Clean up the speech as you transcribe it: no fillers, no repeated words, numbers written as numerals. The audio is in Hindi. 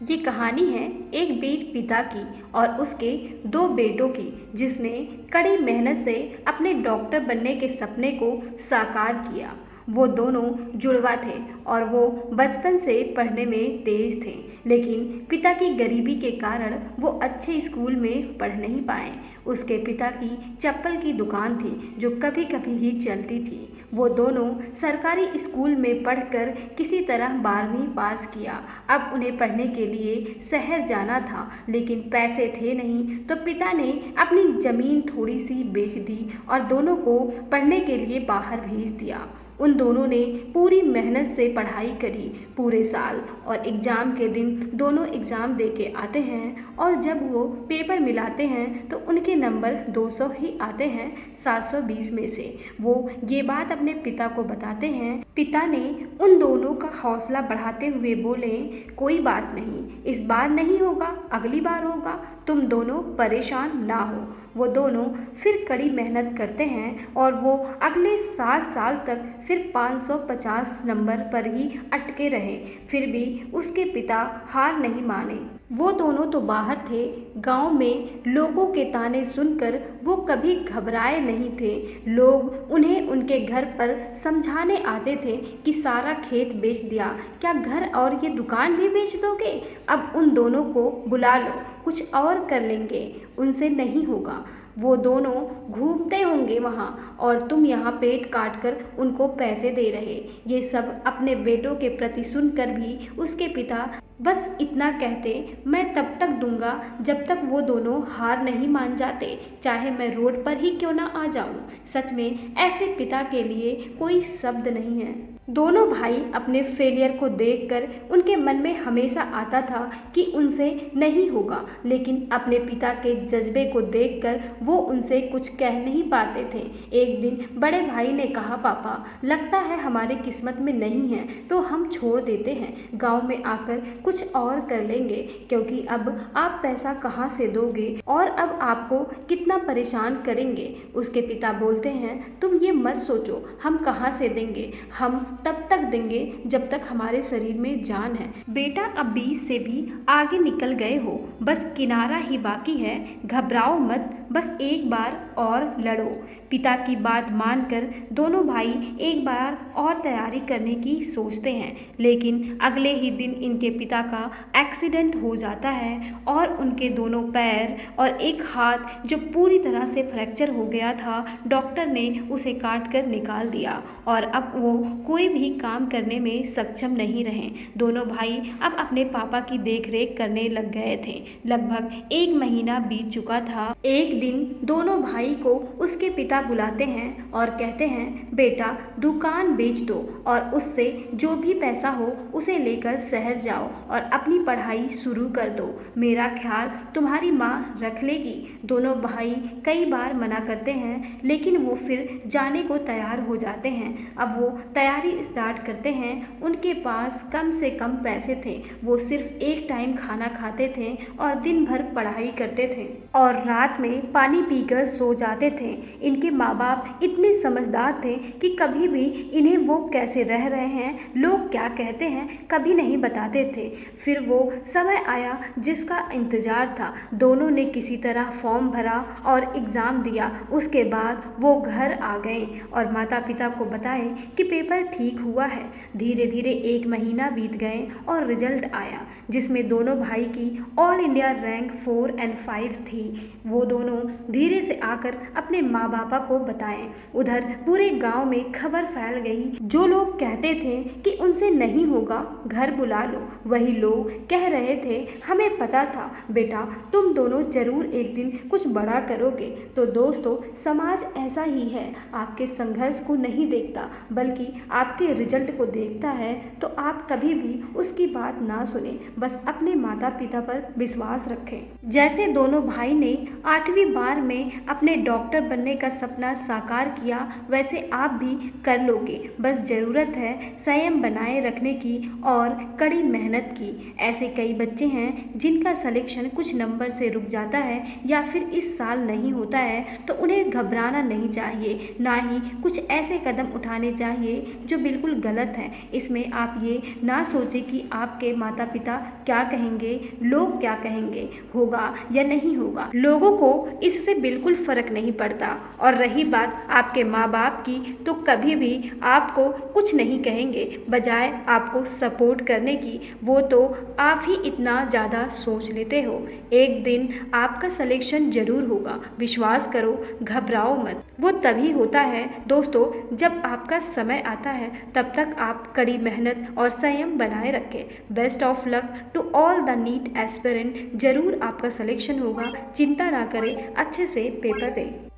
ये कहानी है एक वीर पिता की और उसके दो बेटों की, जिसने कड़ी मेहनत से अपने डॉक्टर बनने के सपने को साकार किया। वो दोनों जुड़वा थे और वो बचपन से पढ़ने में तेज थे, लेकिन पिता की गरीबी के कारण वो अच्छे स्कूल में पढ़ नहीं पाए। उसके पिता की चप्पल की दुकान थी जो कभी कभी ही चलती थी। वो दोनों सरकारी स्कूल में पढ़कर किसी तरह 12वीं पास किया। अब उन्हें पढ़ने के लिए शहर जाना था, लेकिन पैसे थे नहीं, तो पिता ने अपनी ज़मीन थोड़ी सी बेच दी और दोनों को पढ़ने के लिए बाहर भेज दिया। उन दोनों ने पूरी मेहनत से पढ़ाई करी पूरे साल, और एग्ज़ाम के दिन दोनों एग्ज़ाम दे के आते हैं और जब वो पेपर मिलाते हैं तो उनके नंबर 200 ही आते हैं 720 में से। वो ये बात अपने पिता को बताते हैं। पिता ने उन दोनों का हौसला बढ़ाते हुए बोले, कोई बात नहीं, इस बार नहीं होगा, अगली बार होगा, तुम दोनों परेशान ना हो। वो दोनों फिर कड़ी मेहनत करते हैं और वो अगले 7 साल तक सिर्फ 550 नंबर पर ही अटके रहे। फिर भी उसके पिता हार नहीं माने। वो दोनों तो बाहर थे, गांव में लोगों के ताने सुनकर वो कभी घबराए नहीं थे। लोग उन्हें उनके घर पर समझाने आते थे कि सारा खेत बेच दिया, क्या घर और ये दुकान भी बेच दोगे? अब उन दोनों को बुला लो, कुछ और कर लेंगे, उनसे नहीं होगा। वो दोनों घूमते होंगे वहाँ और तुम यहाँ पेट काट कर उनको पैसे दे रहे। ये सब अपने बेटों के प्रति सुनकर भी उसके पिता बस इतना कहते, मैं तब तक दूंगा जब तक वो दोनों हार नहीं मान जाते, चाहे मैं रोड पर ही क्यों ना आ जाऊं। सच में ऐसे पिता के लिए कोई शब्द नहीं है। दोनों भाई अपने फेलियर को देखकर उनके मन में हमेशा आता था कि उनसे नहीं होगा, लेकिन अपने पिता के जज्बे को देखकर वो उनसे कुछ कह नहीं पाते थे। एक दिन बड़े भाई ने कहा, पापा, लगता है हमारी किस्मत में नहीं है तो हम छोड़ देते हैं, गांव में आकर कुछ और कर लेंगे, क्योंकि अब आप पैसा कहाँ से दोगे और अब आपको कितना परेशान करेंगे। उसके पिता बोलते हैं, तुम ये मत सोचो हम कहाँ से देंगे, हम तब तक देंगे जब तक हमारे शरीर में जान है। बेटा अब 20 से भी आगे निकल गए हो, बस किनारा ही बाकी है, घबराओ मत, बस एक बार और लड़ो। पिता की बात मानकर दोनों भाई एक बार और तैयारी करने की सोचते हैं, लेकिन अगले ही दिन इनके पिता का एक्सीडेंट हो जाता है और उनके दोनों पैर और एक हाथ जो पूरी तरह से फ्रैक्चर हो गया था, डॉक्टर ने उसे काट कर निकाल दिया और अब वो कोई भी काम करने में सक्षम नहीं रहे। दोनों भाई अब अपने पापा की देखरेख करने लग गए थे। लगभग 1 महीना बीत चुका था। एक दिन दोनों भाई को उसके पिता बुलाते हैं और कहते हैं, बेटा दुकान बेच दो और उससे जो भी पैसा हो उसे लेकर शहर जाओ और अपनी पढ़ाई शुरू कर दो, मेरा ख्याल तुम्हारी माँ रख लेगी। दोनों भाई कई बार मना करते हैं, लेकिन वो फिर जाने को तैयार हो जाते हैं। अब वो तैयारी स्टार्ट करते हैं। उनके पास कम से कम पैसे थे, वो सिर्फ एक टाइम खाना खाते थे और दिन भर पढ़ाई करते थे और रात में पानी पीकर सो जाते थे। इनके माँ बाप इतने समझदार थे कि कभी भी इन्हें वो कैसे रह रहे हैं, लोग क्या कहते हैं, कभी नहीं बताते थे। फिर वो समय आया जिसका इंतजार था। दोनों ने किसी तरह फॉर्म भरा और एग्ज़ाम दिया। उसके बाद वो घर आ गए और माता पिता को बताए कि पेपर ठीक हुआ है। धीरे धीरे 1 महीना बीत गए और रिजल्ट आया, जिसमें दोनों भाई की ऑल इंडिया रैंक 4 और 5 थी। वो दोनों धीरे से आकर अपने माँ बापा को बताएं। उधर पूरे गांव में खबर फैल गई। जो लोग कहते थे कि उनसे नहीं होगा, घर बुला लो, वही लोग कह रहे थे, हमें पता था बेटा तुम दोनों जरूर एक दिन कुछ बड़ा करोगे। तो दोस्तों, समाज ऐसा ही है, आपके संघर्ष को नहीं देखता बल्कि आपके रिजल्ट को देखता है। तो आप कभी भी उसकी बात ना सुने, बस अपने माता पिता पर विश्वास रखें। जैसे दोनों भाई ने 8वीं बार में अपने डॉक्टर बनने का सपना साकार किया, वैसे आप भी कर लोगे। बस ज़रूरत है संयम बनाए रखने की और कड़ी मेहनत की। ऐसे कई बच्चे हैं जिनका सिलेक्शन कुछ नंबर से रुक जाता है या फिर इस साल नहीं होता है, तो उन्हें घबराना नहीं चाहिए, ना ही कुछ ऐसे कदम उठाने चाहिए जो बिल्कुल गलत है। इसमें आप ये ना सोचें कि आपके माता पिता क्या कहेंगे, लोग क्या कहेंगे, होगा या नहीं होगा। लोगों को इससे बिल्कुल फ़र्क नहीं पड़ता। और रही बात आपके माँ बाप की, तो कभी भी आपको कुछ नहीं कहेंगे, बजाय आपको सपोर्ट करने की। वो तो आप ही इतना ज़्यादा सोच लेते हो। एक दिन आपका सिलेक्शन जरूर होगा, विश्वास करो, घबराओ मत। वो तभी होता है दोस्तों जब आपका समय आता है। तब तक आप कड़ी मेहनत और संयम बनाए रखें। Best of luck to all the NEET aspirant. जरूर आपका सिलेक्शन होगा, चिंता ना करें, अच्छे से पेपर दें।